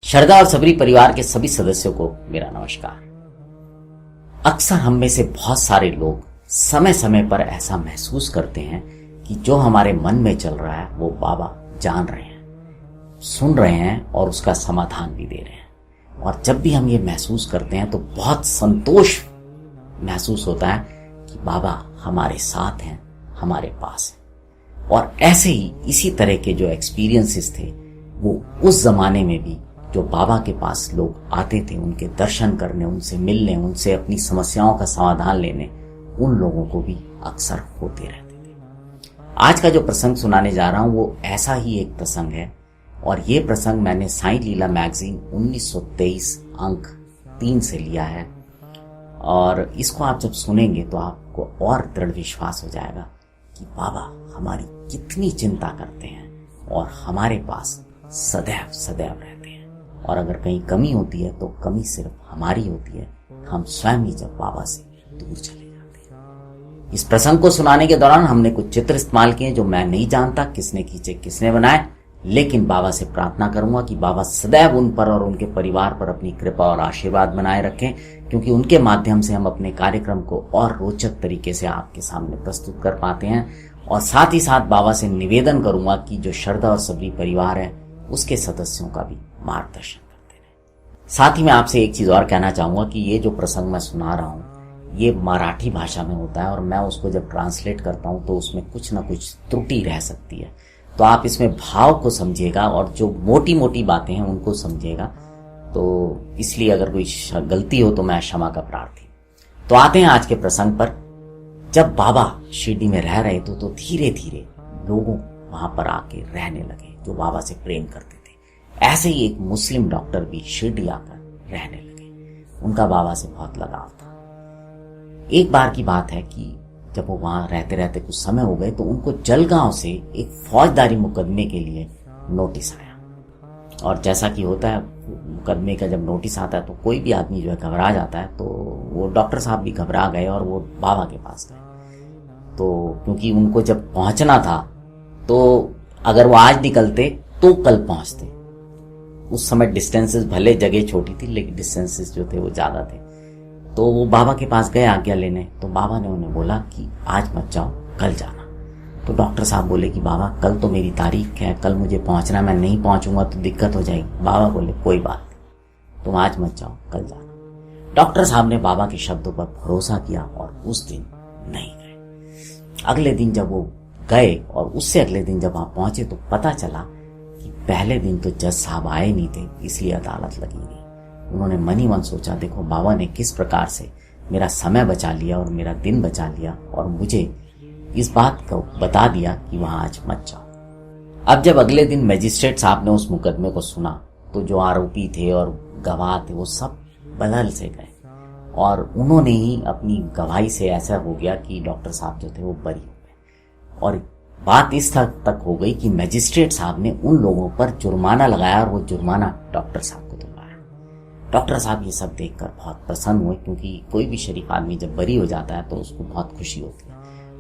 श्रद्धा और सबरी परिवार के सभी सदस्यों को मेरा नमस्कार। अक्सर हम में से बहुत सारे लोग समय समय पर ऐसा महसूस करते हैं कि जो हमारे मन में चल रहा है वो बाबा जान रहे हैं, सुन रहे हैं और उसका समाधान भी दे रहे हैं। और जब भी हम ये महसूस करते हैं तो बहुत संतोष महसूस होता है कि बाबा हमारे साथ हैं, हमारे पास हैं। और ऐसे ही इसी तरह के जो एक्सपीरियंसेस थे वो उस जमाने में भी जो बाबा के पास लोग आते थे उनके दर्शन करने, उनसे मिलने, उनसे अपनी समस्याओं का समाधान लेने, उन लोगों को भी अक्सर होते रहते थे। आज का जो प्रसंग सुनाने जा रहा हूं वो ऐसा ही एक प्रसंग है और ये प्रसंग मैंने साईं लीला मैगजीन 1923 अंक 3 से लिया है। और इसको आप जब सुनेंगे तो आपको और दृढ़ विश्वास हो जाएगा कि बाबा हमारी कितनी चिंता करते हैं और हमारे पास सदैव सदैव रहते हैं। और अगर कहीं कमी होती है तो कमी सिर्फ हमारी होती है, हम स्वयं ही जब बाबा से दूर चले जाते हैं। इस प्रसंग को सुनाने के दौरान हमने कुछ चित्र इस्तेमाल किए जो मैं नहीं जानता किसने खींचे, किसने बनाए, लेकिन बाबा से प्रार्थना करूंगा कि बाबा सदैव उन पर और उनके परिवार पर अपनी कृपा और आशीर्वाद बनाए रखें, क्योंकि उनके माध्यम से हम अपने कार्यक्रम को और रोचक तरीके से आपके सामने प्रस्तुत कर पाते हैं। और साथ ही साथ बाबा से निवेदन करूंगा कि जो श्रद्धा और सबरी परिवार है उसके सदस्यों का भी मार्गदर्शन करते रहे। साथ ही मैं आपसे एक चीज और कहना चाहूंगा कि ये जो प्रसंग मैं सुना रहा हूं ये मराठी भाषा में होता है और मैं उसको जब ट्रांसलेट करता हूं तो उसमें कुछ ना कुछ त्रुटि रह सकती है, तो आप इसमें भाव को समझिएगा और जो मोटी मोटी बातें हैं उनको समझिएगा। तो इसलिए अगर कोई गलती हो तो मैं क्षमा का प्रार्थी। तो आते हैं आज के प्रसंग पर। जब बाबा शिरडी में रह रहे थे तो धीरे धीरे लोगों वहां पर आके रहने लगे जो बाबा से प्रेम करते थे। ऐसे ही एक मुस्लिम डॉक्टर भी शिरडी आकर रहने लगे, उनका बाबा से बहुत लगाव था। एक बार की बात है कि जब वो वहां रहते रहते कुछ समय हो गए तो उनको जलगांव से एक फौजदारी मुकदमे के लिए नोटिस आया। और जैसा कि होता है मुकदमे का जब नोटिस आता है तो कोई भी आदमी जो है घबरा जाता है, तो वो डॉक्टर साहब भी घबरा गए और वो बाबा के पास गए। तो क्योंकि उनको जब पहुंचना था तो अगर वो आज निकलते तो कल पहुंचते। उस समय डिस्टेंसेस भले जगह छोटी थी लेकिन डिस्टेंसेस जो थे वो ज्यादा थे। तो वो बाबा के पास गए आज्ञा लेने, तो बाबा ने उन्हें बोला कि आज मत जाओ, कल जाना। तो डॉक्टर साहब बोले कि बाबा कल तो मेरी तारीख है, कल मुझे पहुंचना, मैं नहीं पहुंचूंगा तो दिक्कत हो जाएगी। बाबा बोले कोई बात नहीं, तुम आज मत जाओ, कल जाना। डॉक्टर साहब ने बाबा के शब्दों पर भरोसा किया और उस दिन नहीं गए। अगले दिन जब वो गए और उससे अगले दिन जब वहां पहुंचे तो पता चला कि पहले दिन तो जज साहब आए नहीं थे, इसलिए अदालत लगी नहीं। उन्होंने मन ही मन सोचा, देखो बाबा ने किस प्रकार से मेरा समय बचा लिया और मेरा दिन बचा लिया और मुझे इस बात को बता दिया कि वहां आज मत जाओ। अब जब अगले दिन मजिस्ट्रेट साहब ने उस मुकदमे को सुना तो जो आरोपी थे और गवाह थे वो सब बदल से गए और उन्होंने ही अपनी गवाही से ऐसा हो गया कि डॉक्टर साहब जो थे वो बरी हो गए। और बात इस हद तक हो गई कि मजिस्ट्रेट साहब ने उन लोगों पर जुर्माना लगाया और वो जुर्माना डॉक्टर साहब को दिलवाया। डॉक्टर साहब ये सब देखकर बहुत प्रसन्न हुए, क्योंकि कोई भी शरीफ आदमी जब बरी हो जाता है तो उसको बहुत खुशी होती है।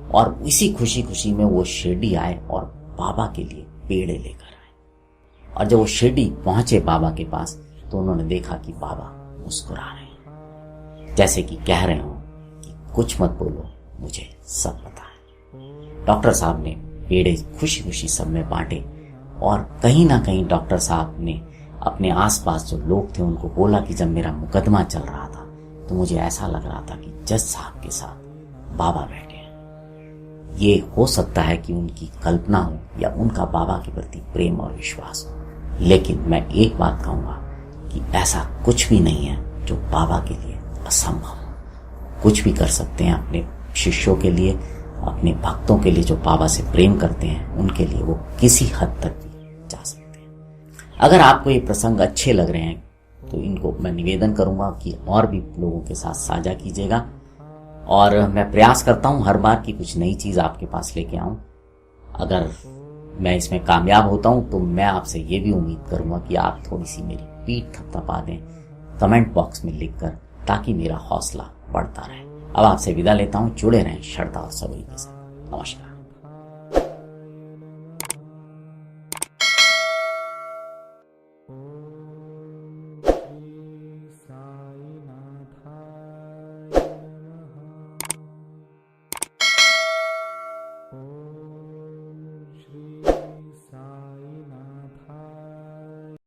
और इसी खुशी खुशी में वो शिरडी आए और बाबा के लिए पेड़े लेकर आए। और जब वो शिरडी पहुंचे बाबा के पास तो उन्होंने देखा कि बाबा मुस्कुरा रहे हैं, जैसे कि कह रहे हो कि कुछ मत बोलो, मुझे सब पता है। डॉक्टर साहब ने पेड़े खुशी खुशी सब में बांटे और कहीं ना कहीं डॉक्टर साहब ने अपने आसपास जो लोग थे उनको बोला कि जब मेरा मुकदमा चल रहा था तो मुझे ऐसा लग रहा था कि जज साहब के साथ बाबा बैठे हैं। ये हो सकता है कि उनकी कल्पना हो या उनका बाबा के प्रति प्रेम और विश्वास हो, लेकिन मैं एक बात कहूंगा कि ऐसा कुछ भी नहीं है जो बाबा के लिए असंभव हो। कुछ भी कर सकते हैं अपने शिष्यों के लिए, अपने भक्तों के लिए जो बाबा से प्रेम करते हैं, उनके लिए वो किसी हद तक भी जा सकते हैं। अगर आपको ये प्रसंग अच्छे लग रहे हैं तो इनको मैं निवेदन करूंगा कि और भी लोगों के साथ साझा कीजिएगा। और मैं प्रयास करता हूं हर बार की कुछ नई चीज आपके पास लेके आऊं। अगर मैं इसमें कामयाब होता हूं तो मैं आपसे ये भी उम्मीद करूंगा कि आप थोड़ी सी मेरी पीठ थपथपा दें कमेंट बॉक्स में लिखकर, ताकि मेरा हौसला बढ़ता रहे। अब आपसे विदा लेता हूं, जुड़े रहें श्रद्धा और सबरी के साथ। नमस्कार।